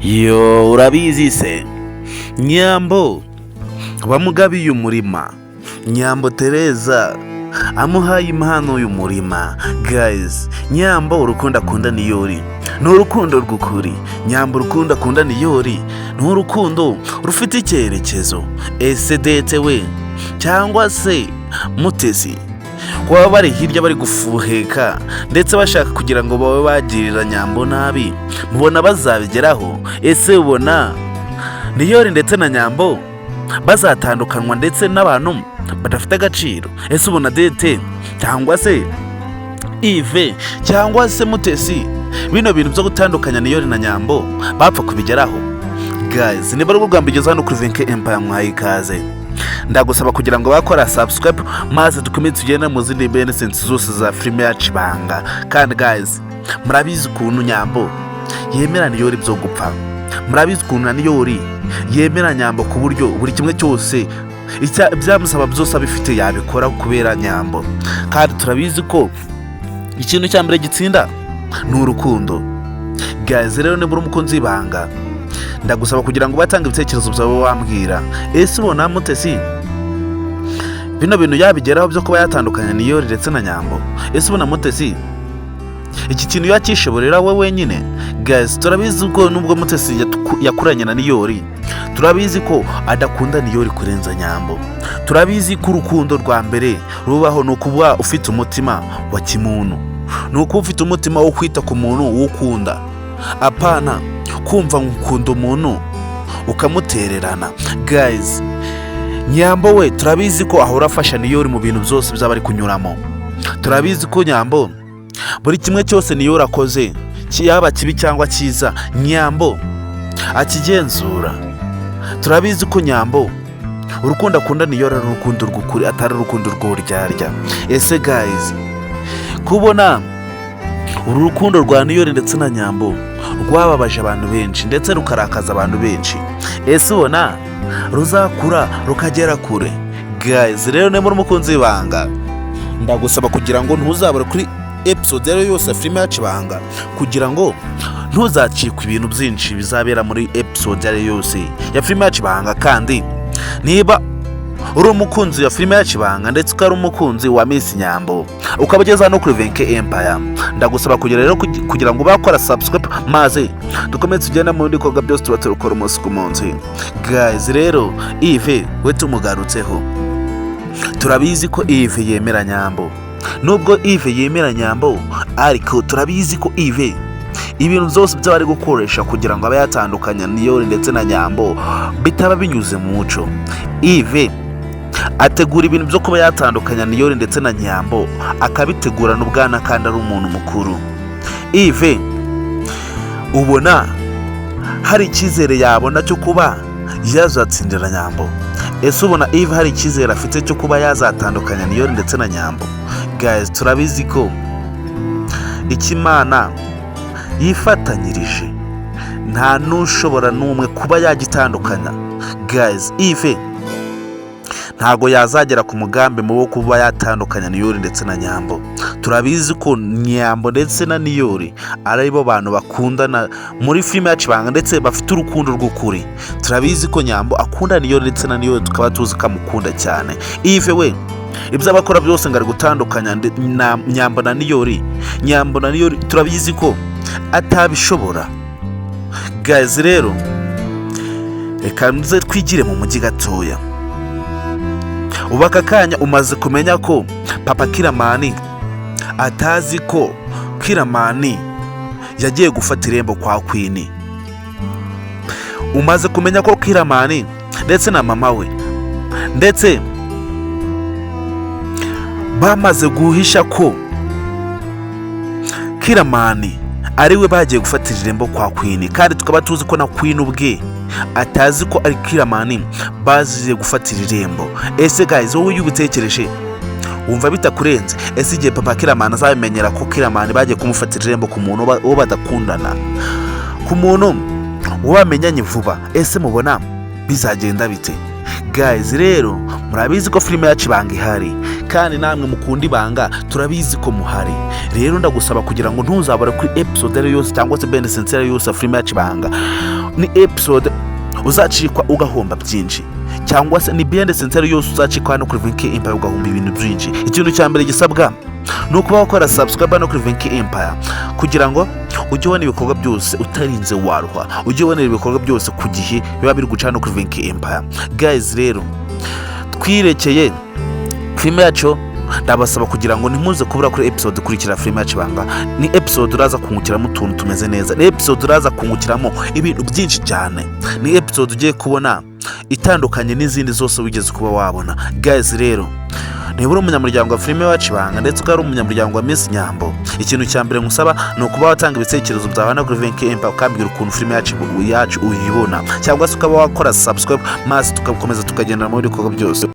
Yo urabizi se Nyambo bamugabiye umurima, Nyambo Tereza amuhaye impano y'umurima. Guys, Nyambo urukundo akunda Niyori ni urukundo rw'ukuri. Nyambo urukundo akunda Niyori ni urukundo rufite icyerekezo. Ese dete we cyangwa se Mutesi kuba bari hirya bari gufuheka ndetse bashaka kugira ngo babe bagirira Nyambo nabi, mubona bazabigeraho? Ese ubona Niyori ndetse na Nyambo bazatandukanywa ndetse n'abantu badafite agaciro? Ese ubona dete cyangwa se Ive cyangwa se Mutesi bino bintu byo gutandukanya Niyori na Nyambo bapfa kubigeraho? Guys, niba ari ubwa mbere ugeze hano kuri Venke Empire mwahaye ikaze. Ndagusaba kugira ngo bakora subscribe maze dukomeze tugende mu zindi benefits zose za filime yacu Ibanga. Kandi guys, murabizi ukuntu Nyambo yemera Niyori byo gupfa, murabizi ukuntu Niyori yemera Nyambo ku buryo buri kimwe cyose byamusaba byose abifite yabikora kubera Nyambo. Kandi turabizi ko ikintu cya mbere gitsinda ni urukundo. Guys, rero niba uri umukunzi w'Ibanga, ndagusaba kugira ngo batange ibitekerezo byawe wambwira. Ese ubona Mutesi bino bintu yabigeraho byo kuba yatandukanya Niyori ndetse na Nyambo? Ese ubona Mutesi iki kintu yakishoborera we wenyine? Guys, turabizi ko nubwo Mutesi yakuranye na Niyori, turabizi ko adakunda Niyori kurenza Nyambo. Turabizi ko urukundo rwa mbere rubaho ni ukuba ufite umutima wa kimuntu, ni ukuba ufite umutima wo kwita ku muntu wukunda, apana kumva ngukunda umuntu ukamutererana. Guys, Nyambo we turabizi ko ahora afasha Niyori mu bintu byose byaba ari kunyuramo. Turabizi ko Nyambo buri kimwe cyose Niyori akoze yaba kibi cyangwa cyiza Nyambo akigenzura. Turabizi ko Nyambo urukundo akunda Niyori ari urukundo rw'ukuri, atari urukundo rw'uryarya. Ese guys, kubona uru rukundo rwa Niyori ndetse na Nyambo rwababaje abantu benshi ndetse rukarakaza abantu benshi, ese ubona ruzakura rukagera kure? Guys, rero niba uri umukunzi w'Ibanga, ndagusaba kugira ngo ntuzabure kuri episode rero yose ya filime yacu Ibanga, kugira ngo ntuzacikwe ibintu byinshi bizabera muri episode yari yose ya filime yacu Ibanga. Kandi niba uri umukunzi wa filime yacu Ibanga ndetse ukaba ari umukunzi wa Miss Nyambo, ukaba ugeze hano kuri Venke Empire, ndagusaba kugira ngo bakora subscribe maze dukomeze tugenda mu bikorwa byose tuba turukora umunsi ku munsi. Guys, rero Ive we tumugarutseho, turabizi ko Ive yemera Nyambo. Nubwo Ive yemera Nyambo, ariko turabizi ko Ive ibintu byose byaba ari gukoresha kugira ngo abe yatandukanya Niyori ndetse na Nyambo bitaba binyuze mu muco. Ive ategura ibintu byo kuba yatandukanya Niyori ndetse na Nyambo, akabitegura n'ubwana kandi ari umuntu mukuru. Ive ubona hari icyizere yabona cyo kuba yazatsindira Nyambo? Ese ubona Ive hari icyizere afite cyo kuba yazatandukanya Niyori ndetse na Nyambo? Guys, turabizi ko Imana yifatanyirije nta n'ushobora n'umwe kuba yagitandukanya. Guys, Ive ntago yazagera ku mugambi mu wo kuba yatandukanya Niyori ndetse na Nyambo. Turabizi ko Nyambo ndetse na Niyori ari bo bantu bakundana muri filime yacu Ibanga ndetse bafite urukundo rw'ukuri. Turabizi ko Nyambo akunda Niyori ndetse na Niyori tukaba tuzi ko amukunda cyane. Ive we ibyo abakora byose ngo ari gutandukanya Nyambo na Niyori, Nyambo na Niyori turabizi ko atabishobora. Guys, rero reka nze twigire mu mujyi gatoya. Ubu aka kanya umaze kumenya ko Papa Kiramani atazi ko Kiramani yagiye gufata irembo kwa Queen. Umaze kumenya ko Kiramani ndetse na mama we ndetse bamaze guhisha ko Kiramani ari we bagiye gufatira irembo kwa Queen, kandi tukaba tuzi ko na Queen ubwe atazi ko ari Kiramani baziye gufatira irembo. Ese guys, wowe yubitekereje wumva bitakurenze? Ese igihe Papa Kiramani azabimenyera ko Kiramani bagiye kumufatira irembo ku muntu wo badakundana, ku muntu wamenyanye vuba, ese mubona bizagenda bite? guys, rero murabizi ko filime yacu ibanga ihari, kandi namwe mukunda ibanga turabizi ko muhari. Rero ndagusaba kugira ngo ntuzabure kuri episode yose cyangwa se behind the scenes yose filime yacu ibanga. Ni episode uzacikwa ugahomba byinshi, cyangwa se ni behind the scenes yose uzacikwa hano kuri Vinky Empire ugahomba ibintu byinshi. Ikintu cya mbere gisabwa ni ukuba wakora subscribe no kuri Vinky Empire kugira ngo ujye ubona ibikorwa byose utarinze waruha, ujye ubona ibikorwa byose ku gihe biba biri guca no kuri Vinky Empire. Guys, rero twirekeye filime yacu, ndabasaba kugira ngo ntimuze kubura kuri episode ikurikira filime yacu ibanga. Ni episode uraza kungukiramo utuntu tumeze neza, ni episode uraza kungukiramo ibintu byinshi cyane, ni episode ugiye kubona itandukanye n'izindi zose wigeze kuba wabona. Guys, rero niba uri umunyamuryango wa filime yacu ibanga ndetse ukaba ari umunyamuryango wa Miss Nyambo, ikintu cya mbere ngusaba ni ukuba watanga ibitekerezo byawe hano kuri Vinky Empire ukambwira ukuntu filime yacu uyibona, cyangwa se ukaba wakora subscribe maze tugakomeza tukagendana muri bikorwa byose.